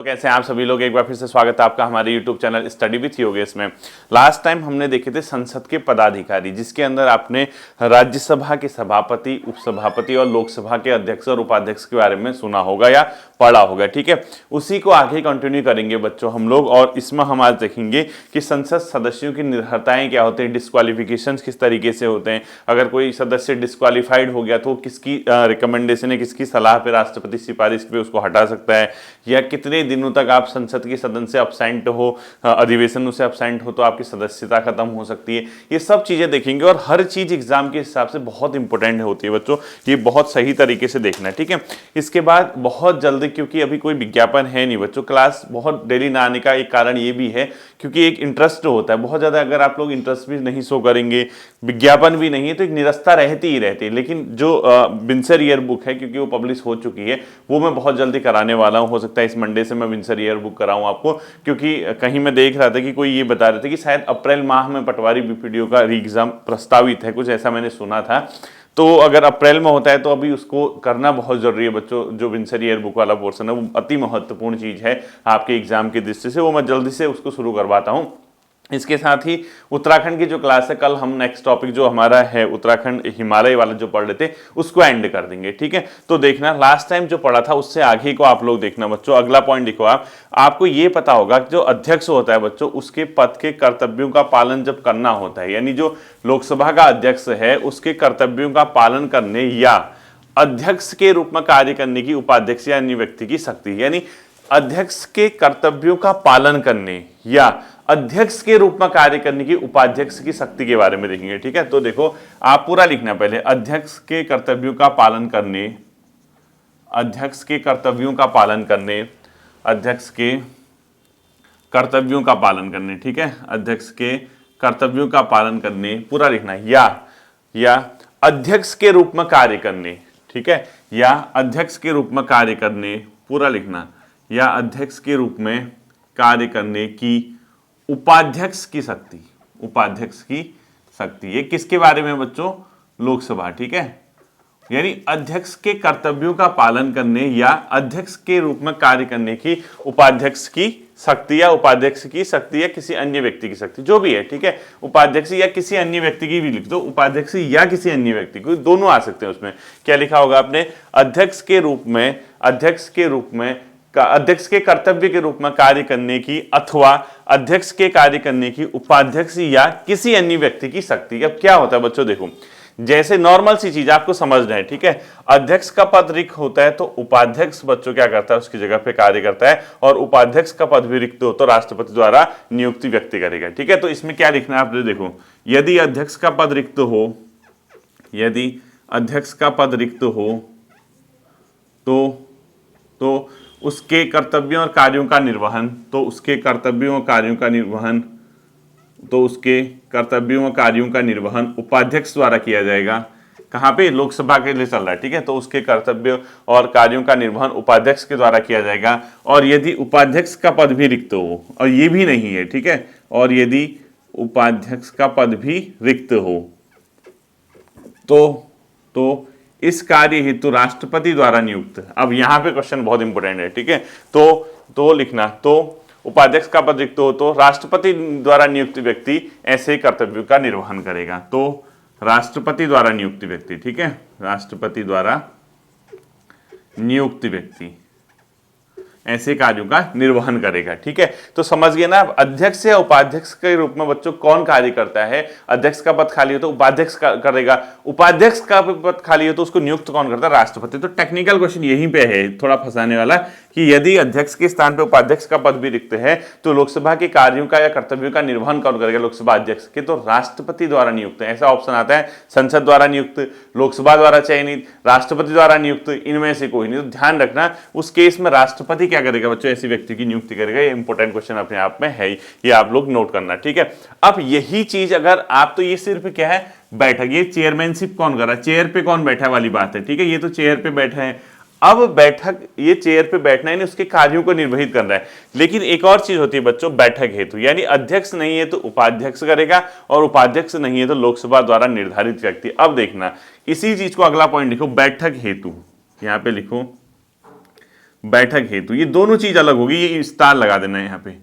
तो कैसे हैं आप सभी लोग। एक बार फिर से स्वागत है आपका हमारे YouTube channel study with Yogesh में। लास्ट टाइम हमने देखे थे संसद के पदाधिकारी, जिसके अंदर आपने राज्यसभा के सभापति, उपसभापति और लोकसभा के अध्यक्ष और उपाध्यक्ष के बारे में सुना होगा या पढ़ा होगा। ठीक है, उसी को आगे कंटिन्यू करेंगे बच्चों हम लोग। और इसमें हम आज देखेंगे कि संसद सदस्यों की निर्भरताएं क्या होती हैं, डिस्क्वालिफिकेशन किस तरीके से होते हैं, अगर कोई सदस्य डिस्क्वालीफाइड हो गया तो किसकी रिकमेंडेशन है, किसकी सलाह पे राष्ट्रपति सिफारिश पे उसको हटा सकता है, या कितने दिनों तक आप संसद के सदन से अब्सेंट हो, अधिवेशनों से अब्सेंट हो तो आपकी सदस्यता खत्म हो सकती है। ये सब चीजें देखेंगे और हर चीज एग्जाम के हिसाब से बहुत इंपॉर्टेंट होती है बच्चों, ये बहुत सही तरीके से देखना है। ठीक है, इसके बाद बहुत जल्दी, क्योंकि अभी कोई विज्ञापन है नहीं बच्चों, क्लास बहुत डेली ना आने का एक कारण ये भी है क्योंकि एक इंटरेस्ट होता है बहुत ज्यादा। अगर आप लोग इंटरेस्ट भी नहीं शो करेंगे, विज्ञापन भी नहीं है, तो एक निरस्ता रहती ही रहती है। लेकिन जो विंसर ईयर बुक है, क्योंकि वो पब्लिश हो चुकी है, वो मैं बहुत जल्दी कराने वाला हूँ। हो सकता है इस मंडे से मैं विंसर ईयर बुक कराऊं आपको, क्योंकि कहीं मैं देख रहा था कि कोई ये बता रहे थे कि शायद अप्रैल माह में पटवारी बीपीडीओ का री एग्जाम प्रस्तावित है, कुछ ऐसा मैंने सुना था। तो अगर अप्रैल में होता है तो अभी उसको करना बहुत जरूरी है बच्चों। जो विंसर ईयर बुक वाला पोर्शन है वो अति महत्वपूर्ण चीज है आपके एग्जाम की दृष्टि से, वो मैं जल्दी से उसको शुरू करवाता हूँ। इसके साथ ही उत्तराखंड की जो क्लास है, कल हम नेक्स्ट टॉपिक जो हमारा है उत्तराखंड हिमालय वाला जो पढ़ रहे थे उसको एंड कर देंगे। ठीक है, तो देखना लास्ट टाइम जो पढ़ा था उससे आगे को आप लोग देखना बच्चों। अगला पॉइंट लिखो आपको ये पता होगा कि जो अध्यक्ष होता है बच्चों, उसके पद के कर्तव्यों का पालन जब करना होता है, यानी जो लोकसभा का अध्यक्ष है उसके कर्तव्यों का पालन करने या अध्यक्ष के रूप में कार्य करने की उपाध्यक्ष या अन्य व्यक्ति की शक्ति, यानी अध्यक्ष के कर्तव्यों का पालन करने या अध्यक्ष के रूप में कार्य करने की उपाध्यक्ष की शक्ति के बारे में देखेंगे। ठीक है, तो देखो आप पूरा लिखना पहले, अध्यक्ष के कर्तव्यों का पालन करने, अध्यक्ष के कर्तव्यों का पालन करने, अध्यक्ष के कर्तव्यों का पालन करने। ठीक है, अध्यक्ष के कर्तव्यों का पालन करने पूरा लिखना, या अध्यक्ष के रूप में कार्य करने। ठीक है, या अध्यक्ष के रूप में कार्य करने पूरा लिखना, या अध्यक्ष के रूप में कार्य करने की उपाध्यक्ष की शक्ति, उपाध्यक्ष की शक्ति। ये किसके बारे में बच्चों? लोकसभा। ठीक है, यानी अध्यक्ष के कर्तव्यों का पालन करने या अध्यक्ष के रूप में कार्य करने की उपाध्यक्ष की शक्ति, या उपाध्यक्ष की शक्ति या किसी अन्य व्यक्ति की शक्ति, जो भी है। ठीक है, उपाध्यक्ष या किसी अन्य व्यक्ति की भी लिख दो, उपाध्यक्ष या किसी अन्य व्यक्ति को, दोनों आ सकते हैं। उसमें क्या लिखा होगा आपने? अध्यक्ष के रूप में, अध्यक्ष के रूप में, अध्यक्ष के कर्तव्य के रूप में कार्य करने की अथवा अध्यक्ष के कार्य करने की उपाध्यक्ष या किसी अन्य व्यक्ति की शक्ति। अब क्या होता है बच्चों, देखो जैसे नॉर्मल सी चीज आपको समझना है। ठीक है, अध्यक्ष का पद रिक्त होता है तो उपाध्यक्ष बच्चों क्या करता है, उसकी जगह पे कार्य करता है, और उपाध्यक्ष का पद भी रिक्त हो तो राष्ट्रपति द्वारा नियुक्ति व्यक्ति करेगा। ठीक है, तो इसमें क्या लिखना है आपने, देखो यदि अध्यक्ष का पद रिक्त हो, यदि अध्यक्ष का पद रिक्त हो तो उसके कर्तव्यों और कार्यों का निर्वहन, तो उसके कर्तव्यों और कार्यों का निर्वहन, तो उसके कर्तव्यों और कार्यों का निर्वहन उपाध्यक्ष द्वारा किया जाएगा। कहाँ पे? लोकसभा के लिए चल रहा है। ठीक है, तो उसके कर्तव्यों और कार्यों का निर्वहन उपाध्यक्ष के द्वारा किया जाएगा। और यदि उपाध्यक्ष का पद भी रिक्त हो, और ये भी नहीं है, ठीक है, और यदि उपाध्यक्ष का पद भी रिक्त हो तो इस कार्य हेतु राष्ट्रपति द्वारा नियुक्त। अब यहां पे क्वेश्चन बहुत इंपॉर्टेंट है। ठीक है, तो लिखना, तो उपाध्यक्ष का पद रिक्त हो तो राष्ट्रपति द्वारा नियुक्त व्यक्ति ऐसे कर्तव्यों का निर्वहन करेगा। तो राष्ट्रपति द्वारा नियुक्त व्यक्ति, ठीक है, राष्ट्रपति द्वारा नियुक्त व्यक्ति ऐसे कार्यों का निर्वहन करेगा। ठीक है, तो समझ गए ना। अध्यक्ष या उपाध्यक्ष के रूप में बच्चों कौन कार्य करता है? अध्यक्ष का पद खाली हो तो उपाध्यक्ष करेगा, उपाध्यक्ष का पद खाली हो तो उसको नियुक्त कौन करता है? राष्ट्रपति। तो टेक्निकल क्वेश्चन यहीं पे है थोड़ा फंसाने वाला, कि यदि अध्यक्ष के स्थान पे उपाध्यक्ष का पद भी रिक्त है तो लोकसभा के कार्यों का या कर्तव्यों का निर्वहन कौन करेगा? लोकसभा अध्यक्ष के, तो राष्ट्रपति द्वारा नियुक्त। ऐसा ऑप्शन आता है, संसद द्वारा नियुक्त, लोकसभा द्वारा चयनित, राष्ट्रपति द्वारा नियुक्त, इनमें से कोई नहीं। तो ध्यान रखना, उस केस में राष्ट्रपति क्या करेगा बच्चों? ऐसे व्यक्ति की नियुक्ति करेगा। ये इंपॉर्टेंट क्वेश्चन अपने आप में है, ये आप लोग नोट करना। ठीक है, अब यही चीज अगर आप, तो ये सिर्फ क्या है? बैठक। ये चेयरमैनशिप कौन कर रहा है? चेयर पे कौन बैठा वाली बात है। ठीक है, ये तो चेयर पे बैठा है। अब बैठक, ये चेयर पे बैठना है, उसके कार्यों को निर्वहित करना है। लेकिन एक और चीज होती है बच्चों, बैठक हेतु, यानी अध्यक्ष नहीं है तो उपाध्यक्ष करेगा, और उपाध्यक्ष नहीं है तो लोकसभा द्वारा निर्धारित व्यक्ति। अब देखना, इसी चीज को अगला पॉइंट लिखो, बैठक हेतु, यहां पे लिखो बैठक हेतु, ये दोनों चीज अलग होगी, ये स्टार लगा देना है यहाँ पे।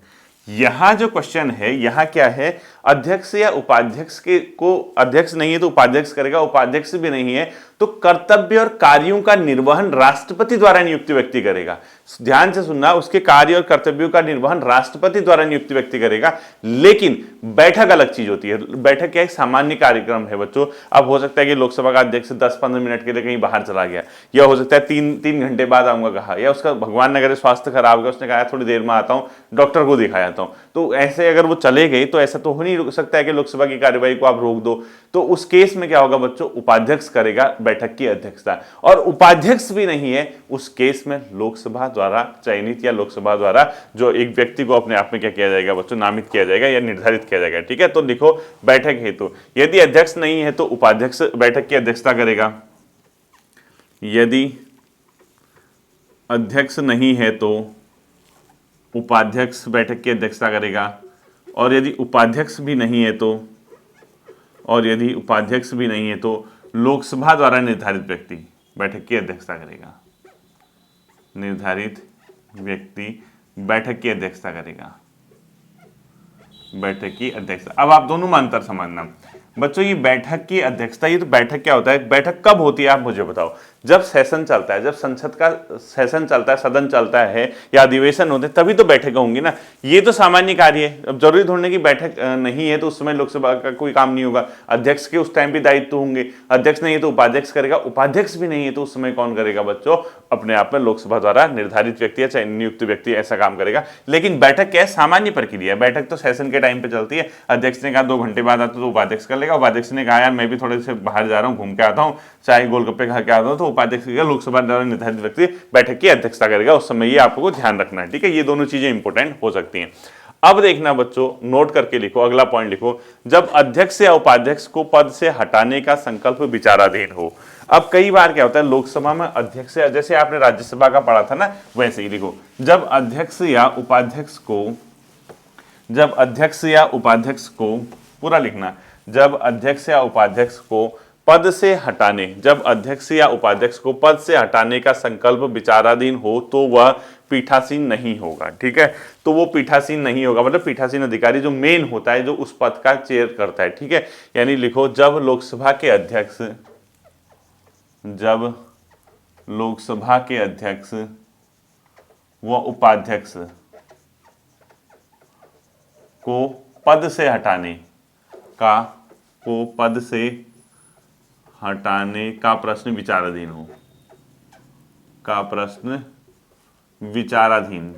यहां जो क्वेश्चन है, यहां क्या है, अध्यक्ष या उपाध्यक्ष के को, अध्यक्ष नहीं है तो उपाध्यक्ष करेगा, उपाध्यक्ष भी नहीं है तो कर्तव्य और कार्यों का निर्वहन राष्ट्रपति द्वारा नियुक्त व्यक्ति करेगा। ध्यान से सुनना, उसके कार्य और कर्तव्यों का निर्वहन राष्ट्रपति द्वारा नियुक्त व्यक्ति करेगा। लेकिन बैठक अलग चीज होती है। बैठक क्या एक सामान्य कार्यक्रम है बच्चों। अब हो सकता है कि लोकसभा का अध्यक्ष 10-15 मिनट के लिए कहीं बाहर चला गया, या हो सकता है 3 घंटे बाद आऊंगा कहा, या उसका भगवान न करे स्वास्थ्य खराब हो गया, उसने कहा थोड़ी देर में आता हूं, डॉक्टर को दिखाया था। तो ऐसे अगर वो चले गए तो ऐसा तो हो नहीं सकता है कि लोकसभा की कार्यवाही को आप रोक दो। तो उस केस में क्या होगा बच्चों, उपाध्यक्ष करेगा बैठक की अध्यक्षता। और उपाध्यक्ष भी नहीं है उस केस में लोकसभा द्वारा चयनित या लोकसभा द्वारा जो एक व्यक्ति को अपने आप में क्या किया जाएगा बच्चों, नामित किया जाएगा या निर्धारित किया जाएगा। ठीक है, तो लिखो बैठक हेतु, यदि अध्यक्ष नहीं है तो उपाध्यक्ष बैठक की अध्यक्षता करेगा। यदि अध्यक्ष नहीं है तो उपाध्यक्ष बैठक की अध्यक्षता करेगा। और यदि उपाध्यक्ष भी नहीं है तो, और यदि उपाध्यक्ष भी नहीं है तो लोकसभा द्वारा निर्धारित व्यक्ति बैठक की अध्यक्षता करेगा। निर्धारित व्यक्ति बैठक की अध्यक्षता करेगा, बैठक की अध्यक्षता। अब आप दोनों में अंतर समझना बच्चों, ये बैठक की अध्यक्षता, ये तो बैठक क्या होता है, बैठक कब होती है आप मुझे बताओ, जब सेशन चलता है, जब संसद का सेशन चलता है, सदन चलता है या अधिवेशन होते हैं, तभी तो बैठक होंगी ना। ये तो सामान्य कार्य है। अब जरूरी ढूंढने की बैठक नहीं है तो उस समय लोकसभा का कोई काम नहीं होगा, अध्यक्ष के उस टाइम भी दायित्व होंगे। अध्यक्ष नहीं है तो उपाध्यक्ष करेगा, उपाध्यक्ष भी नहीं है तो उस समय कौन करेगा बच्चों, अपने आप में लोकसभा द्वारा निर्धारित व्यक्ति या नियुक्त व्यक्ति ऐसा काम करेगा। लेकिन बैठक क्या है, सामान्य प्रक्रिया है। बैठक तो सेशन के टाइम पे चलती है। अध्यक्ष ने कहा 2 घंटे बाद आता तो उपाध्यक्ष कर लेगा, उपाध्यक्ष ने कहा यार मैं भी थोड़े से बाहर जा रहा हूँ, घूम के आता हूँ, चाहे गोलगप्पे खा के आता हूँ, तो उपाध्यक्ष लोकसभा द्वारा निर्धारित व्यक्ति बैठक की अध्यक्षता करेगा। उस समय ये आपको ध्यान रखना है। ठीक है, ये दोनों चीजें इंपॉर्टेंट हो सकती हैं। अब देखना बच्चों, नोट करके लिखो, अगला पॉइंट लिखो, जब अध्यक्ष या उपाध्यक्ष को पद से हटाने का संकल्प विचाराधीन हो। अब कई बार क्या होता है लोकसभा में अध्यक्ष, जैसे आपने राज्यसभा का पढ़ा था ना, वैसे ही लिखो, जब अध्यक्ष या उपाध्यक्ष को पूरा लिखना, जब अध्यक्ष या उपाध्यक्ष को पद से हटाने, जब अध्यक्ष या उपाध्यक्ष को पद से हटाने का संकल्प विचाराधीन हो तो वह पीठासीन नहीं होगा। ठीक है, तो वो पीठासीन नहीं होगा, मतलब पीठासीन अधिकारी जो मेन होता है, जो उस पद का चेयर करता है। ठीक है, यानी लिखो, जब लोकसभा के अध्यक्ष व उपाध्यक्ष को पद से हटाने का प्रश्न विचाराधीन हो,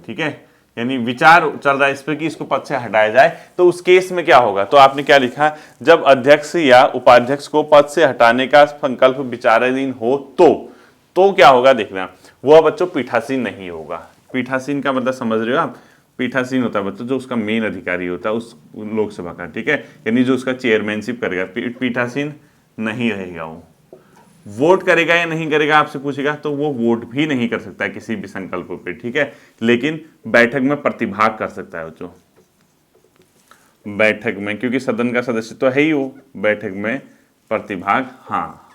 ठीक है, यानी विचार चल रहा है इस पर कि इसको पद से हटाया जाए, तो उस केस में क्या होगा, तो आपने क्या लिखा, जब अध्यक्ष या उपाध्यक्ष को पद से हटाने का संकल्प विचाराधीन हो तो क्या होगा देखना, वह बच्चों पीठासीन नहीं होगा। पीठासीन का मतलब समझ रहे हो आप, पीठासीन होता है बच्चों जो उसका मेन अधिकारी होता है उस लोकसभा का। ठीक है, यानी जो उसका चेयरमैनशिप करेगा, पीठासीन नहीं रहेगा। वो वोट करेगा या नहीं करेगा आपसे पूछेगा, तो वो वोट भी नहीं कर सकता है किसी भी संकल्प पे। ठीक है, लेकिन बैठक में प्रतिभाग कर सकता है जो बैठक में, क्योंकि सदन का सदस्य तो है ही वो, बैठक में प्रतिभाग, हाँ।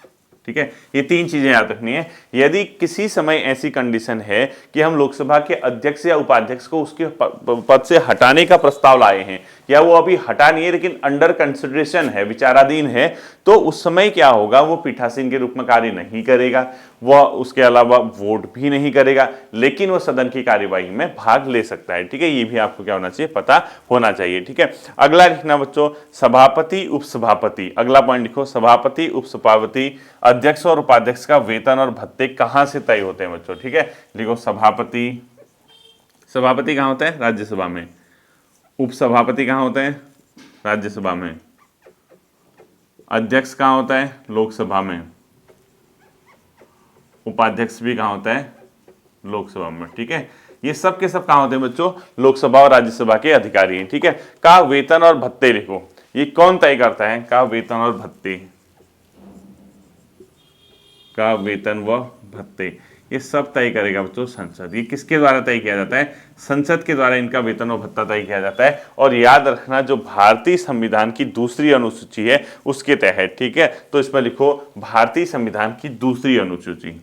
ठीक है, ये 3 चीजें याद रखनी है। यदि किसी समय ऐसी कंडीशन है कि हम लोकसभा के अध्यक्ष या उपाध्यक्ष को उसके पद से हटाने का प्रस्ताव लाए हैं, या वो अभी हटा नहीं है लेकिन अंडर कंसिडरेशन है, विचाराधीन है, तो उस समय क्या होगा, वो पीठासीन के रूप में कार्य नहीं करेगा, वह उसके अलावा वोट भी नहीं करेगा, लेकिन वह सदन की कार्यवाही में भाग ले सकता है। ठीक है, ये भी आपको क्या होना चाहिए, पता होना चाहिए। ठीक है, अगला लिखना बच्चों, सभापति उपसभापति। अगला पॉइंट लिखो, सभापति उपसभापति, अध्यक्ष और उपाध्यक्ष का वेतन और भत्ते कहां से तय होते हैं बच्चों। ठीक है, लिखो, सभापति कहां होता है, राज्यसभा में। उपसभापति कहां होते हैं, राज्यसभा में। अध्यक्ष कहां होता है, लोकसभा में। उपाध्यक्ष भी कहां होता है, लोकसभा में। ठीक है, ये सब के सब कहां होते हैं बच्चों, लोकसभा और राज्यसभा के अधिकारी हैं। ठीक है, का वेतन और भत्ते लिखो, ये कौन तय करता है, का वेतन और भत्ते, का वेतन व भत्ते, ये सब तय करेगा बच्चों संसद। ये किसके द्वारा तय किया जाता है, संसद के द्वारा इनका वेतन और भत्ता तय किया जाता है। और याद रखना, जो भारतीय संविधान की दूसरी अनुसूची है उसके तहत। ठीक है, तो इसमें लिखो, भारतीय संविधान की दूसरी अनुसूची,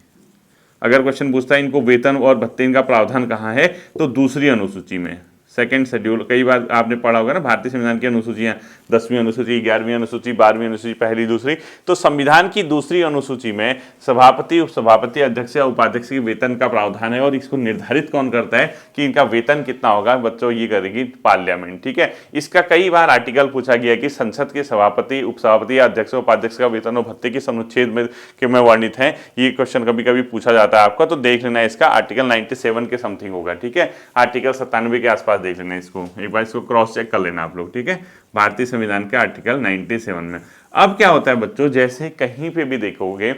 अगर क्वेश्चन पूछता है इनको वेतन और भत्ते इनका प्रावधान कहाँ है, तो दूसरी अनुसूची में, सेकंड शेड्यूल। कई बार आपने पढ़ा होगा ना भारतीय संविधान की अनुसूचियां, 10वीं अनुसूची, 11वीं अनुसूची, 12वीं अनुसूची, पहली दूसरी। तो संविधान की दूसरी अनुसूची में सभापति, उपसभापति, अध्यक्ष या उपाध्यक्ष के वेतन का प्रावधान है और इसको निर्धारित कौन करता है कि इनका वेतन कितना होगा बच्चों, ये करेगी पार्लियामेंट। ठीक है, इसका कई बार आर्टिकल पूछा गया कि संसद के सभापति, उपसभापति या अध्यक्ष उपाध्यक्ष का वेतन और भत्ते के अनुच्छेद में वर्णित है। ये क्वेश्चन कभी कभी पूछा जाता है आपका, तो देख लेना इसका आर्टिकल 97 के समथिंग होगा। ठीक है, आर्टिकल 97 के आसपास देख लेना इसको, एक बार इसको क्रॉस चेक कर लेना आप लोग। ठीक है, भारतीय संविधान के आर्टिकल 97 में। अब क्या होता है बच्चों, जैसे कहीं पे भी देखोगे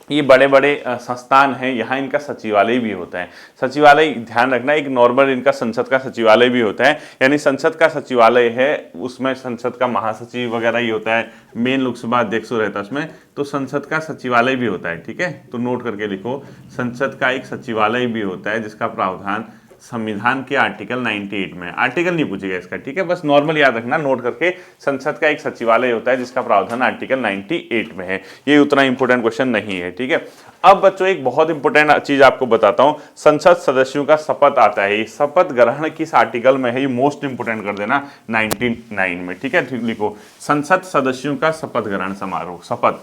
ये बड़े बड़े संस्थान हैं, यहाँ इनका सचिवालय भी होता है। सचिवालय ध्यान रखना, एक नॉर्मल इनका संसद का सचिवालय भी होता है, यानी संसद का सचिवालय है, उसमें संसद का महासचिव वगैरह ही होता है, मेन लोकसभा अध्यक्ष रहता है उसमें, तो संसद का सचिवालय भी होता है। ठीक है, तो नोट करके लिखो, संसद का एक सचिवालय भी होता है जिसका प्रावधान संविधान के आर्टिकल 98 में। आर्टिकल नहीं पूछेगा इसका, ठीक है, बस नॉर्मल याद रखना, नोट करके संसद का एक सचिवालय होता है जिसका प्रावधान आर्टिकल 98 में है। ये उतना इंपॉर्टेंट क्वेश्चन नहीं है। ठीक है, अब बच्चों एक बहुत इंपॉर्टेंट चीज आपको बताता हूं, संसद सदस्यों का शपथ आता है। ये शपथ ग्रहण किस आर्टिकल में है, ये मोस्ट इंपोर्टेंट कर देना, 99 में। ठीक है, लिखो, संसद सदस्यों का शपथ ग्रहण समारोह, शपथ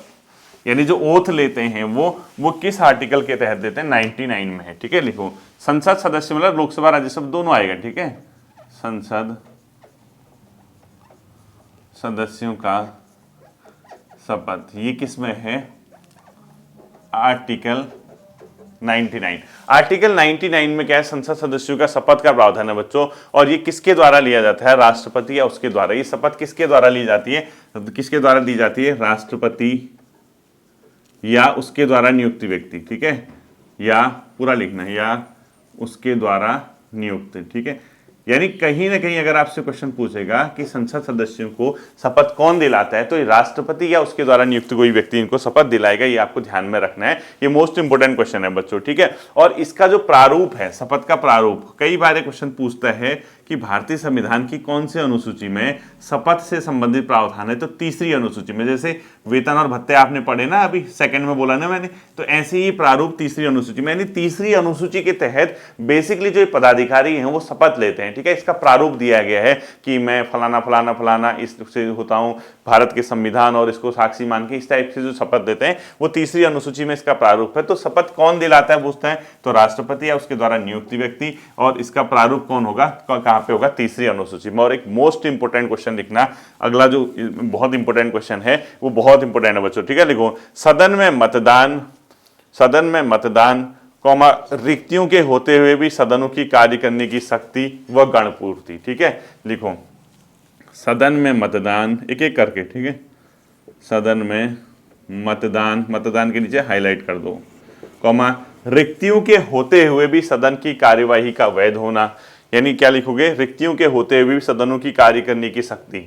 यानी जो ओथ लेते हैं वो किस आर्टिकल के तहत देते हैं, 99 में है। ठीक है, लिखो, संसद सदस्य मतलब लोकसभा राज्यसभा दोनों आएगा। ठीक है, संसद सदस्यों का शपथ, ये किस में है, आर्टिकल 99। आर्टिकल 99 में क्या है, संसद सदस्यों का शपथ का प्रावधान है बच्चों, और ये किसके द्वारा लिया जाता है, राष्ट्रपति या उसके द्वारा। ये शपथ किसके द्वारा ली जाती है, किसके द्वारा दी जाती है, राष्ट्रपति या उसके द्वारा नियुक्त व्यक्ति। ठीक है, या पूरा लिखना है, या उसके द्वारा नियुक्त। ठीक है, यानी कहीं ना कहीं अगर आपसे क्वेश्चन पूछेगा कि संसद सदस्यों को शपथ कौन दिलाता है, तो ये राष्ट्रपति या उसके द्वारा नियुक्त कोई व्यक्ति इनको शपथ दिलाएगा। ये आपको ध्यान में रखना है, ये मोस्ट इंपोर्टेंट क्वेश्चन है बच्चों। ठीक है, और इसका जो प्रारूप है, शपथ का प्रारूप, कई बार ये क्वेश्चन पूछता है कि भारतीय संविधान की कौन सी अनुसूची में शपथ से संबंधित प्रावधान है, तो तीसरी अनुसूची में। जैसे वेतन और भत्ते आपने पढ़े ना, अभी सेकंड में बोला ना मैंने, तो ऐसे ही प्रारूप तीसरी अनुसूची में, यानी तीसरी अनुसूची के तहत बेसिकली जो पदाधिकारी हैं वो शपथ लेते हैं। ठीक है, इसका प्रारूप दिया गया है कि मैं फलाना फलाना फलाना इससे होता हूं, भारत के संविधान और इसको साक्षी मान के, इस टाइप से जो शपथ देते हैं वो तीसरी अनुसूची में इसका प्रारूप है। तो शपथ कौन दिलाता है पूछता है, तो राष्ट्रपति या उसके द्वारा नियुक्त व्यक्ति, और इसका प्रारूप कौन होगा, कहां पे होगा, तीसरी अनुसूची में। और एक मोस्ट इंपोर्टेंट क्वेश्चन लिखना, अगला जो बहुत इंपोर्टेंट क्वेश्चन है वो बहुत इंपोर्टेंट है बच्चों। ठीक है, लिखो, सदन में मतदान कौमा रिक्तियों के होते हुए भी सदनों की कार्य करने की शक्ति व गणपूर्ति। ठीक है, लिखो, सदन में मतदान, एक एक करके। ठीक है, सदन में मतदान, मतदान के नीचे हाईलाइट कर दो, कौमा रिक्तियों के होते हुए भी सदन की कार्यवाही का वैध होना। यानी क्या लिखोगे, रिक्तियों के होते हुए भी सदनों की कार्य करने की शक्ति।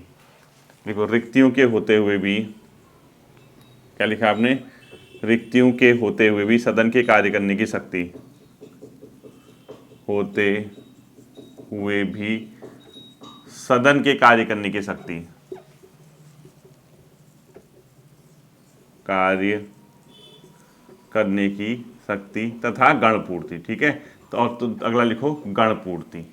देखो, रिक्तियों के होते हुए भी, क्या लिखा आपने, रिक्तियों के होते हुए भी सदन के कार्य करने की शक्ति, होते हुए भी सदन के कार्य करने की शक्ति, कार्य करने की शक्ति तथा गणपूर्ति। ठीक है, तो अगला लिखो, गणपूर्ति।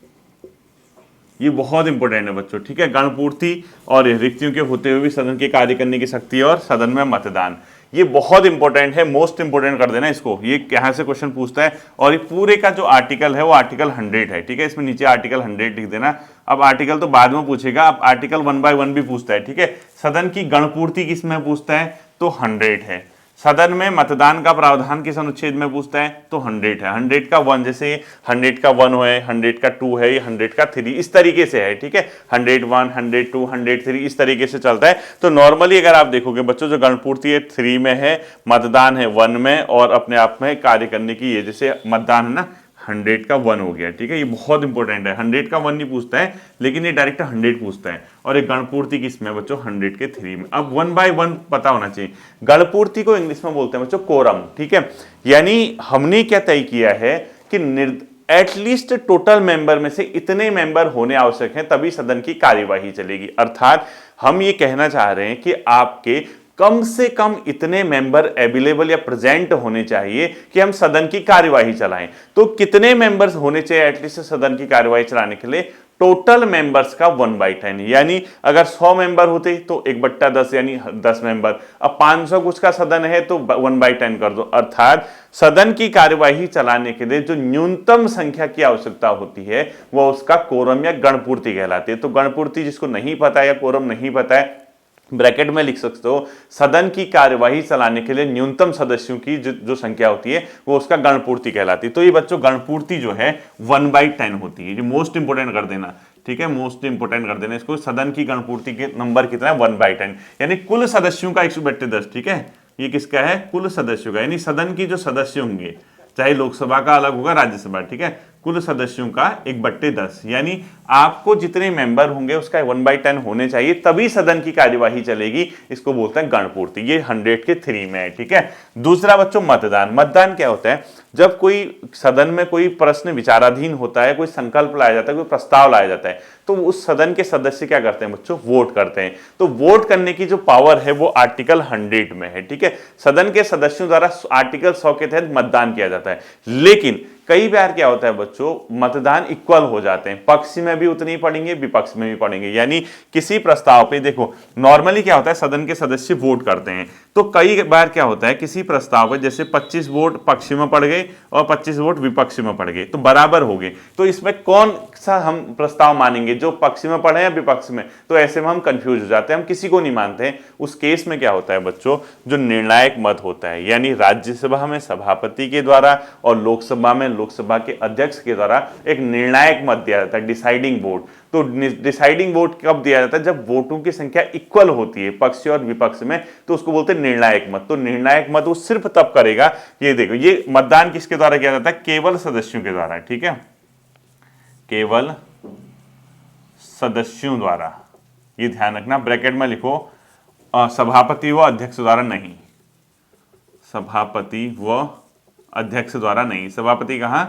ये बहुत इंपॉर्टेंट है बच्चों। ठीक है, गणपूर्ति और रिक्तियों के होते हुए भी सदन के कार्य करने की शक्ति और सदन में मतदान, ये बहुत इंपॉर्टेंट है, मोस्ट इंपॉर्टेंट कर देना इसको। ये कहां से क्वेश्चन पूछता है, और ये पूरे का जो आर्टिकल है वो आर्टिकल 100 है। ठीक है, इसमें नीचे आर्टिकल 100 लिख देना। अब आर्टिकल तो बाद में पूछेगा, अब आर्टिकल 1 by 1 भी पूछता है। ठीक है, सदन की गणपूर्ति किसमें पूछता है, तो 100 है। सदन में मतदान का प्रावधान किस अनुच्छेद में पूछता है, तो 100 है। 100 का 1, जैसे 100 का 1 है, 100 का 2 है, 100 का 3, इस तरीके से है। ठीक है, 101, 102, 103 इस तरीके से चलता है। तो नॉर्मली अगर आप देखोगे बच्चों, जो गणपूर्ति है 3 में है, मतदान है 1 में, और अपने आप में कार्य करने की, ये जैसे मतदान है ना, 100 का 1 हो गया। ठीक है, ये बहुत इंपॉर्टेंट है। 100 का 1 नहीं पूछता है, लेकिन ये डायरेक्ट 100 पूछता है। और एक गणपूर्ति किसमें बच्चों, 100 के 3 में। अब 1 by 1 पता होना चाहिए। गणपूर्ति को इंग्लिश में बोलते हैं बच्चों कोरम। ठीक है, यानी हमने क्या तय किया है कि एटलीस्ट टोटल मेंबर में से इतने मेंबर होने आवश्यक हैं, तभी सदन की कार्यवाही चलेगी। अर्थात हम ये कहना चाह रहे हैं कि आपके कम से कम इतने मेंबर अवेलेबल या प्रेजेंट होने चाहिए कि हम सदन की कार्यवाही चलाएं। तो कितने मेंबर्स होने चाहिए एटलीस्ट सदन की कार्यवाही चलाने के लिए? टोटल मेंबर्स का 1/10, यानी अगर 100 मेंबर होते तो 1/10 यानी 10 मेंबर। अब 500 कुछ का सदन है तो 1/10 कर दो, अर्थात सदन की कार्यवाही चलाने के लिए जो न्यूनतम संख्या की आवश्यकता होती है वह उसका कोरम या गणपूर्ति कहलाती है। तो गणपूर्ति जिसको नहीं पता या कोरम नहीं पता है, ब्रैकेट में लिख सकते हो, सदन की कार्यवाही चलाने के लिए न्यूनतम सदस्यों की जो संख्या होती है वो उसका गणपूर्ति कहलाती है। तो ये बच्चों गणपूर्ति जो है 1/10 होती है। ये मोस्ट इंपोर्टेंट कर देना, ठीक है, मोस्ट इंपोर्टेंट कर देना इसको। सदन की गणपूर्ति के नंबर कितना है? 1/10, यानी कुल सदस्यों का 1/10। ठीक है, ये किसका है? कुल सदस्यों का, यानी सदन की जो सदस्य होंगे, चाहे लोकसभा का अलग होगा, राज्यसभा, ठीक है, कुल सदस्यों का 1/10, यानी आपको जितने मेंबर होंगे उसका 1/10 होने चाहिए, तभी सदन की कार्यवाही चलेगी। इसको बोलते हैं गणपूर्ति। ये 100 के 3 में है। ठीक है, दूसरा बच्चों मतदान। मतदान क्या होता है? जब कोई सदन में कोई प्रश्न विचाराधीन होता है, कोई संकल्प लाया जाता है, कोई प्रस्ताव लाया जाता है, तो उस सदन के सदस्य क्या करते हैं बच्चों? वोट करते हैं। तो वोट करने की जो पावर है वो आर्टिकल 100 में है। ठीक है, सदन के सदस्यों द्वारा आर्टिकल 100 के तहत मतदान किया जाता है। लेकिन कई बार क्या होता है बच्चों? मतदान इक्वल हो जाते हैं, पक्ष में भी उतने ही पड़ेंगे, विपक्ष में भी पड़ेंगे। यानी किसी प्रस्ताव पे देखो, नॉर्मली क्या होता है, सदन के सदस्य वोट करते हैं, तो कई बार क्या होता है, किसी प्रस्ताव पे जैसे 25 वोट पक्ष में पड़ गए और 25 वोट विपक्ष में पड़ गए, तो बराबर हो गए। तो इसमें कौन सा हम प्रस्ताव मानेंगे, जो पक्ष में पड़े या विपक्ष में? तो ऐसे में हम कंफ्यूज हो जाते हैं, हम किसी को नहीं मानते हैं। उस केस में क्या होता है बच्चों? जो निर्णायक मत होता है, यानी राज्यसभा में सभापति के द्वारा और लोकसभा में लोकसभा के अध्यक्ष के द्वारा एक निर्णायक मत दिया जाता है, डिसाइडिंग वोट। तो डिसाइडिंग वोट कब दिया जाता है? जब वोटों की संख्या इक्वल होती है पक्ष और विपक्ष में, तो उसको बोलते हैं निर्णायक मत। तो निर्णायक मत वो सिर्फ तब करेगा, ये देखो, ये मतदान किसके द्वारा किया जाता है? केवल सदस्यों के द्वारा। ठीक है, केवल सदस्यों द्वारा, ये ध्यान रखना, ब्रैकेट में लिखो, सभापति व अध्यक्ष द्वारा नहीं, सभापति व अध्यक्ष द्वारा नहीं। सभापति कहां?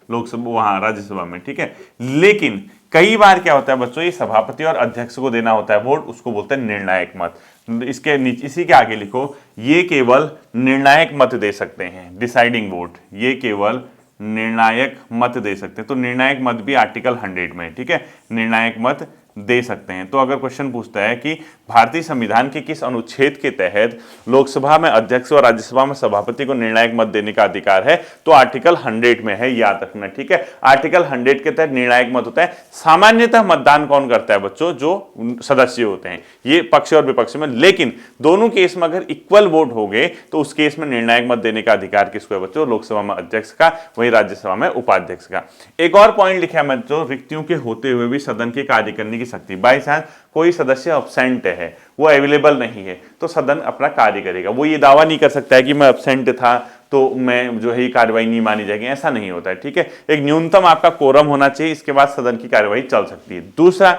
लोकसभा, वहां राज्यसभा में। ठीक है, लेकिन कई बार क्या होता है बच्चों, ये सभापति और अध्यक्ष को देना होता है वोट, उसको बोलते हैं निर्णायक मत। इसके नीचे, इसी के आगे लिखो, ये केवल निर्णायक मत दे सकते हैं, डिसाइडिंग वोट, ये केवल निर्णायक मत दे सकते हैं। तो निर्णायक मत भी आर्टिकल 100 में। ठीक है, निर्णायक मत दे सकते हैं। तो अगर क्वेश्चन पूछता है कि भारतीय संविधान के किस अनुच्छेद के तहत लोकसभा में अध्यक्ष और राज्यसभा में सभापति को निर्णायक मत देने का अधिकार है, तो आर्टिकल 100 में है, याद रखना। ठीक है, आर्टिकल 100 के तहत निर्णायक मत होता है। सामान्यतः मतदान कौन करता है बच्चों? जो सदस्य होते हैं, ये पक्ष और विपक्ष में। लेकिन दोनों केस में अगर इक्वल वोट हो गए तो उस केस में निर्णायक मत देने का अधिकार किसको है बच्चों? लोकसभा में अध्यक्ष का, वही राज्यसभा में उपाध्यक्ष का। एक और पॉइंट लिखा है बच्चों, रिक्तियों के होते हुए भी सदन के कार्य करने की शक्ति। बाई चांस कोई सदस्य अब्सेंट है, वो अवेलेबल नहीं है, तो सदन अपना कार्य करेगा। वो ये दावा नहीं कर सकता है कि मैं अब्सेंट था तो मैं जो है कार्रवाई नहीं मानी जाएगी, ऐसा नहीं होता है। ठीक है, एक न्यूनतम आपका कोरम होना चाहिए, इसके बाद सदन की कार्यवाही चल सकती है। दूसरा,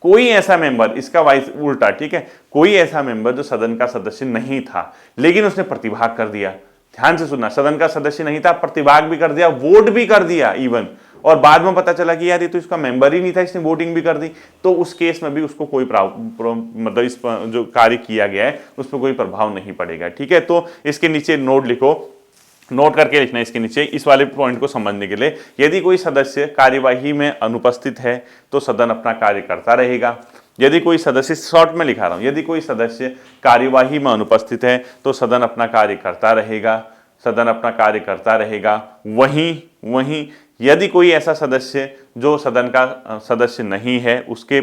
कोई ऐसा मेंबर, इसका वाइस उल्टा, ठीक है, कोई ऐसा मेंबर जो सदन का सदस्य नहीं था लेकिन उसने प्रतिभाग कर दिया। ध्यान से सुनना, सदन का सदस्य नहीं था, प्रतिभाग भी कर दिया, वोट भी कर दिया इवन, और बाद में पता चला कि यार ये तो इसका मेंबर ही नहीं था, इसने वोटिंग भी कर दी, तो उस केस में भी उसको कोई मतलब इस जो कार्य किया गया है उस पर कोई प्रभाव नहीं पड़ेगा। ठीक है, तो इसके नीचे नोट लिखो, नोट करके लिखना इसके नीचे, इस वाले पॉइंट को समझने के लिए। यदि कोई सदस्य कार्यवाही में अनुपस्थित है तो सदन अपना कार्य करता रहेगा। यदि कोई सदस्य, शॉर्ट में लिखा रहा हूं, यदि कोई सदस्य कार्यवाही में अनुपस्थित है तो सदन अपना कार्य करता रहेगा, सदन अपना कार्य करता रहेगा। वहीं यदि कोई ऐसा सदस्य जो सदन का सदस्य नहीं है, उसने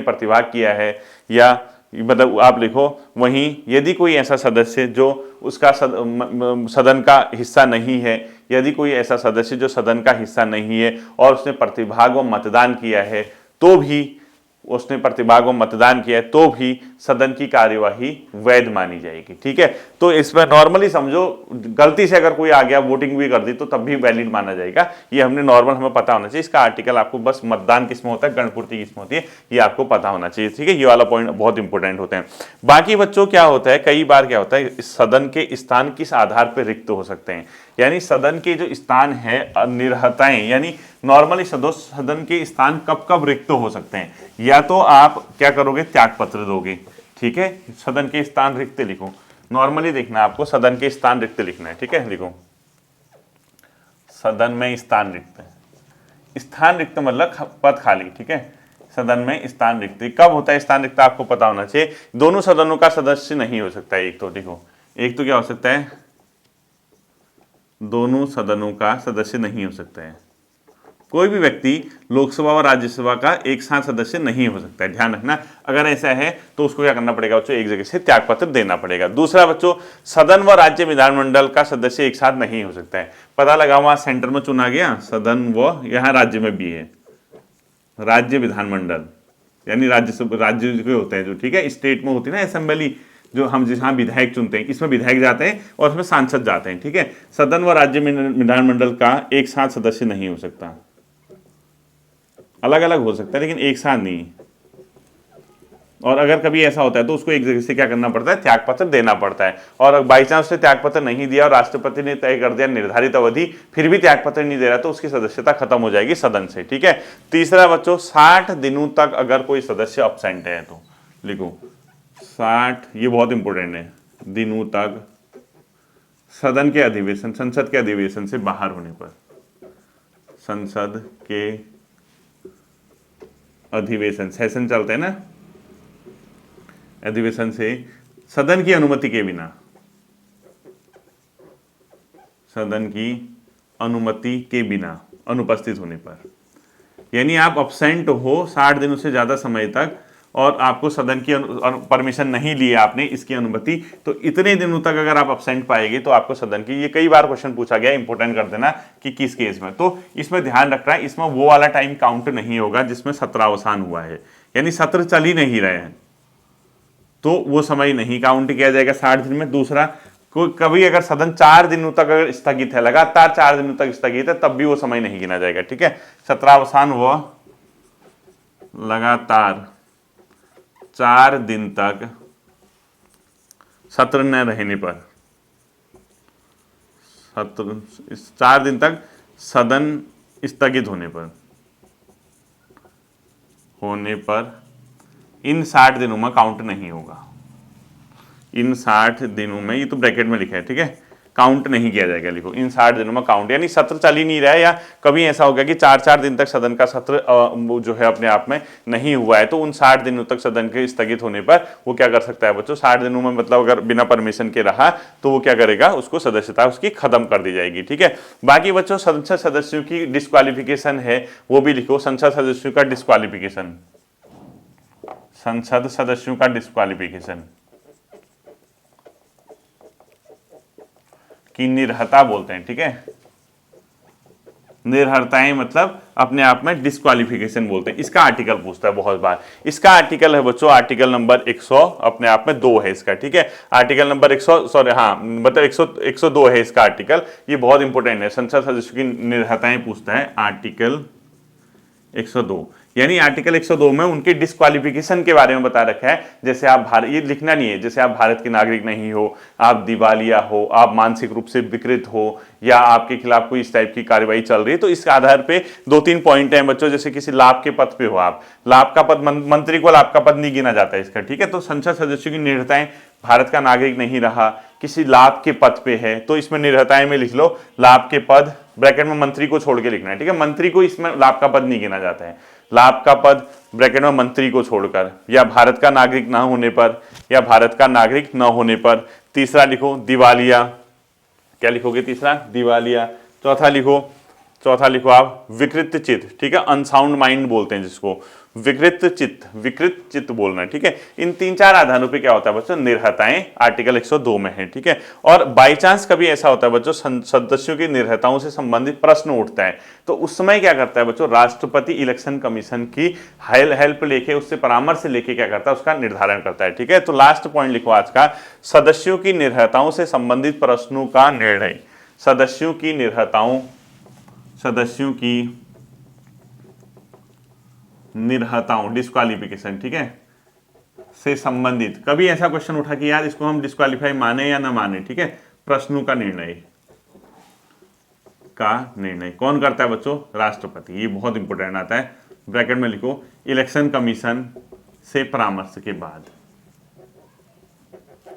प्रतिभाग किया है, या मतलब आप लिखो, वहीं यदि कोई ऐसा सदस्य जो उसका सदन का हिस्सा नहीं है, यदि कोई ऐसा सदस्य जो सदन का हिस्सा नहीं है और उसने प्रतिभाग व मतदान किया है, तो भी उसने प्रतिभाग व मतदान किया है तो भी सदन की कार्यवाही वैध मानी जाएगी। ठीक है, तो इसमें नॉर्मली समझो, गलती से अगर कोई आ गया वोटिंग भी कर दी तो तब भी वैलिड माना जाएगा। ये हमने नॉर्मल, हमें पता होना चाहिए। इसका आर्टिकल आपको बस मतदान किसमें होता है, गणपूर्ति किसमें होती है, ये आपको पता होना चाहिए। ठीक है, ये वाला पॉइंट बहुत इंपॉर्टेंट होते हैं। बाकी बच्चों क्या होता है, कई बार क्या होता है, सदन के स्थान किस आधार पर रिक्त हो सकते हैं, यानी सदन के जो स्थान है अनिर्हताएं, यानी नॉर्मली सदन के स्थान कब कब रिक्त हो सकते हैं। या तो आप क्या करोगे, त्याग पत्र दोगे, ठीक है। सदन के स्थान रिक्त लिखो, नॉर्मली देखना आपको सदन के स्थान रिक्त लिखना है, ठीक है। लिखो सदन में स्थान रिक्त, स्थान रिक्त मतलब पद खाली, ठीक है। सदन में स्थान रिक्त कब होता है? स्थान रिक्त आपको पता होना चाहिए। दोनों सदनों का सदस्य नहीं हो सकता है। एक तो देखो, एक तो क्या हो सकता है, दोनों सदनों का सदस्य नहीं हो सकता है। कोई भी व्यक्ति लोकसभा और राज्यसभा का एक साथ सदस्य नहीं हो सकता है, ध्यान रखना। अगर ऐसा है तो उसको क्या करना पड़ेगा बच्चों? एक जगह से त्यागपत्र देना पड़ेगा। दूसरा बच्चों, सदन व राज्य विधानमंडल का सदस्य एक साथ नहीं हो सकता है। पता लगा वहां सेंटर में चुना गया सदन व यहाँ राज्य में भी है राज्य विधानमंडल, यानी राज्य जो होते हैं जो, ठीक है। स्टेट में होती है ना असेंबली, जो हम जहाँ विधायक चुनते हैं, इसमें विधायक जाते हैं और उसमें सांसद जाते हैं, ठीक है। सदन व राज्य विधानमंडल का एक साथ सदस्य नहीं हो सकता, अलग अलग हो सकता है लेकिन एक साथ नहीं। और अगर कभी ऐसा होता है तो उसको एक जगह से क्या करना पड़ता है? त्यागपत्र देना पड़ता है। और बाई चांस उसने त्यागपत्र नहीं दिया और राष्ट्रपति ने तय कर दिया निर्धारित अवधि, फिर भी त्यागपत्र नहीं दे रहा, तो उसकी सदस्यता खत्म हो जाएगी सदन से, ठीक है। तीसरा बच्चों, 60 दिनों तक अगर कोई सदस्य अब्सेंट है तो लिखो 60, ये बहुत इंपॉर्टेंट है, दिनों तक सदन के अधिवेशन, संसद के अधिवेशन से बाहर होने पर, संसद के अधिवेशन, सेशन चलते हैं ना, अधिवेशन से सदन की अनुमति के बिना, सदन की अनुमति के बिना अनुपस्थित होने पर, यानी आप अब्सेंट हो 60 दिनों से ज्यादा समय तक और आपको सदन की परमिशन नहीं ली है आपने, इसकी अनुमति, तो इतने दिनों तक अगर आप अब्सेंट पाएंगे तो आपको सदन की, ये कई बार क्वेश्चन पूछा गया, इंपॉर्टेंट कर देना कि किस केस में। तो इसमें ध्यान रखना है, इसमें वो वाला टाइम काउंट नहीं होगा जिसमें सत्र अवसान हुआ है, यानी सत्र चल ही नहीं रहे हैं तो वो समय नहीं काउंट किया जाएगा 60 दिन में। दूसरा, कभी अगर सदन 4 दिनों तक अगर स्थगित है, लगातार 4 दिनों तक स्थगित है, तब भी वो समय नहीं गिना जाएगा, ठीक है। सत्रावसान हुआ लगातार 4 दिन तक सत्र न रहने पर, सत्र 4 दिन तक सदन स्थगित होने पर इन 60 दिनों में काउंट नहीं होगा। इन 60 दिनों में, ये तो ब्रैकेट में लिखा है, ठीक है, काउंट नहीं किया जाएगा, लिखो इन 60 दिनों में काउंट, यानी सत्र चल ही नहीं रहा है या कभी ऐसा हो गया कि 4-4 दिन तक सदन का सत्र जो है अपने आप में नहीं हुआ है, तो उन 60 दिनों तक सदन के स्थगित होने पर वो क्या कर सकता है बच्चों? 60 दिनों में मतलब अगर बिना परमिशन के रहा तो वो क्या करेगा? उसको सदस्यता उसकी खत्म कर दी जाएगी, ठीक है। बाकी बच्चों, संसद सदस्यों की डिस्क्वालिफिकेशन है, वो भी लिखो। संसद सदस्यों का डिस्क्वालिफिकेशन, संसद सदस्यों का डिस्क्वालिफिकेशन की निर्हता बोलते हैं, ठीक है। निर्हरताएं मतलब अपने आप में डिस्क्वालिफिकेशन बोलते हैं। इसका आर्टिकल पूछता है बहुत बार। इसका आर्टिकल है बच्चों आर्टिकल नंबर 100, अपने आप में 2 है इसका, ठीक है। आर्टिकल नंबर 100, सॉरी हाँ मतलब 102 है इसका आर्टिकल। ये बहुत इंपॉर्टेंट है, संसद सदस्यों की निर्हरताएं पूछता है आर्टिकल 102। यानी आर्टिकल 102 में उनके डिस्क्वालिफिकेशन के बारे में बता रखा है। जैसे आप भारत, ये लिखना नहीं है, जैसे आप भारत के नागरिक नहीं हो, आप दिवालिया हो, आप मानसिक रूप से विकृत हो, या आपके खिलाफ कोई इस टाइप की कार्रवाई चल रही है, तो इस आधार पे 2-3 पॉइंट हैं बच्चों। जैसे किसी लाभ के पद पे हो आप, लाभ का पद, मंत्री को लाभ का पद नहीं गिना जाता है इसका, ठीक है। तो संसद सदस्यों की निर्हरताएं, भारत का नागरिक नहीं रहा, किसी लाभ के पद पे है, तो इसमें निर्हरताएं में लिख लो लाभ के पद, ब्रैकेट में मंत्री को छोड़ के लिखना है, ठीक है। मंत्री को इसमें लाभ का पद नहीं गिना जाता है, लाभ का पद ब्रैकेट में मंत्री को छोड़कर, या भारत का नागरिक ना होने पर, या भारत का नागरिक न होने पर। तीसरा लिखो दिवालिया, क्या लिखोगे? तीसरा दिवालिया। चौथा लिखो आप विकृत चित्त, ठीक है, अनसाउंड माइंड बोलते हैं जिसको, विकृत चित्त बोलना है, ठीक है। इन 3-4 आधारों पे क्या होता है बच्चों? निर्हरताएं आर्टिकल 102 में है, ठीक है। और बाई चांस कभी ऐसा होता है बच्चों सदस्यों की निर्हरताओं से संबंधित प्रश्न उठता है, तो उस समय क्या करता है बच्चों? राष्ट्रपति इलेक्शन कमीशन की हेल्प लेके, उससे परामर्श लेके क्या करता है? उसका निर्धारण करता है, ठीक है। तो लास्ट पॉइंट लिखो आज का, सदस्यों की निर्हरताओं से संबंधित प्रश्नों का निर्णय, सदस्यों की निर्हरताओं डिस्क्वालिफिकेशन, ठीक है, से संबंधित। कभी ऐसा क्वेश्चन उठा कि यार इसको हम डिस्क्वालीफाई माने या ना माने, ठीक है। प्रश्नों का निर्णय कौन करता है बच्चों? राष्ट्रपति। ये बहुत इंपॉर्टेंट आता है, ब्रैकेट में लिखो इलेक्शन कमीशन से परामर्श के बाद,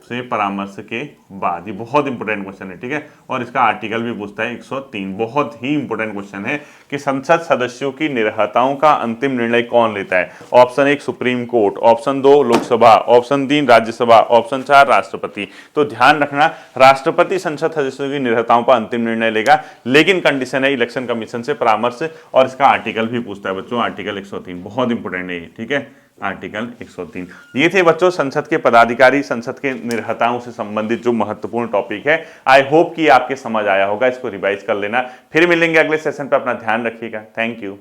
से परामर्श के बाद। ये बहुत इंपॉर्टेंट क्वेश्चन है, ठीक है। और इसका आर्टिकल भी पूछता है 103, बहुत ही इंपॉर्टेंट क्वेश्चन है कि संसद सदस्यों की निर्हताओं का अंतिम निर्णय कौन लेता है। Option 1 supreme court, option 2 Lok Sabha, option 3 Rajya Sabha, option 4 राष्ट्रपति। तो ध्यान रखना, राष्ट्रपति संसद सदस्यों की निर्हताओं पर अंतिम निर्णय लेगा, लेकिन कंडीशन है इलेक्शन कमीशन से परामर्श। और इसका आर्टिकल भी पूछता है बच्चों, आर्टिकल 103 बहुत इंपॉर्टेंट है, ठीक है। आर्टिकल 103। ये थे बच्चों संसद के पदाधिकारी, संसद के निर्हताओं से संबंधित जो महत्वपूर्ण टॉपिक है। आई होप कि आपके समझ आया होगा, इसको रिवाइज कर लेना। फिर मिलेंगे अगले सेशन पर, अपना ध्यान रखिएगा। Thank you.